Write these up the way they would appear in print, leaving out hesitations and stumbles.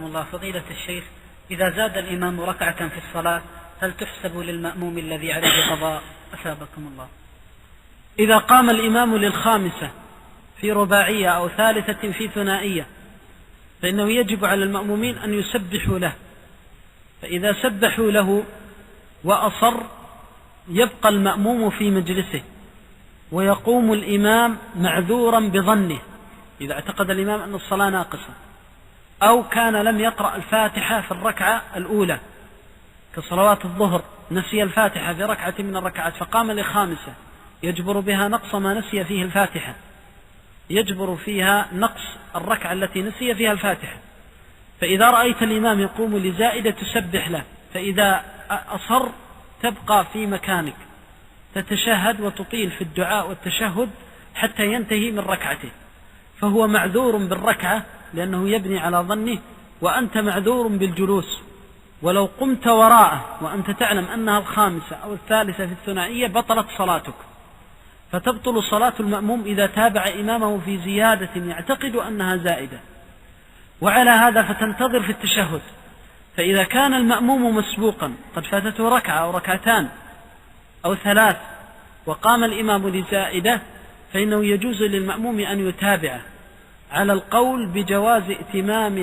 الله فضيلة الشيخ، إذا زاد الإمام ركعة في الصلاة هل تحسب للمأموم الذي عليه قضاء؟ أثابكم الله. إذا قام الإمام للخامسة في رباعية أو ثالثة في ثنائية فإنه يجب على المأمومين أن يسبحوا له، فإذا سبحوا له وأصر يبقى المأموم في مجلسه ويقوم الإمام معذورا بظنه إذا اعتقد الإمام أن الصلاة ناقصة، أو كان لم يقرأ الفاتحة في الركعة الأولى كصلوات الظهر، نسي الفاتحة في ركعة من الركعات فقام لخامسة يجبر بها نقص ما نسي فيه الفاتحة، يجبر فيها نقص الركعة التي نسي فيها الفاتحة. فإذا رأيت الإمام يقوم لزائدة تسبح له، فإذا أصر تبقى في مكانك تتشهد وتطيل في الدعاء والتشهد حتى ينتهي من ركعته، فهو معذور بالركعة لأنه يبني على ظنه، وأنت معذور بالجلوس. ولو قمت وراءه وأنت تعلم أنها الخامسة أو الثالثة في الثنائية بطلت صلاتك، فتبطل صلاة المأموم إذا تابع إمامه في زيادة يعتقد أنها زائدة. وعلى هذا فتنتظر في التشهد، فإذا كان المأموم مسبوقا قد فاتته ركعة أو ركعتان أو ثلاث وقام الإمام لزائدة فإنه يجوز للمأموم أن يتابعه على القول بجواز ائتمام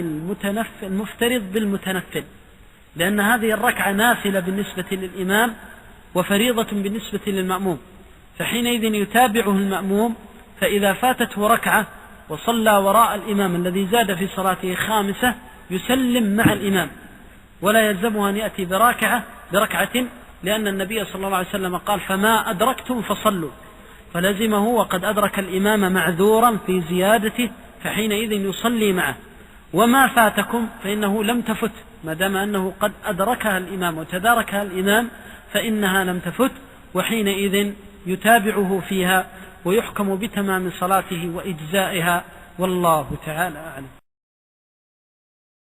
المفترض بالمتنفل، لأن هذه الركعة نافلة بالنسبة للإمام وفريضة بالنسبة للمأموم، فحينئذ يتابعه المأموم. فإذا فاتته ركعة وصلى وراء الإمام الذي زاد في صلاته خامسة يسلم مع الإمام ولا يلزمه أن يأتي بركعة، لأن النبي صلى الله عليه وسلم قال: فما أدركتم فصلوا، فلزمه وقد أدرك الإمام معذورا في زيادته فحينئذ يصلي معه. وما فاتكم فإنه لم تفت، ما دام أنه قد أدركها الإمام وتداركها الإمام فإنها لم تفت، وحينئذ يتابعه فيها ويحكم بتمام صلاته وإجزائها، والله تعالى أعلم.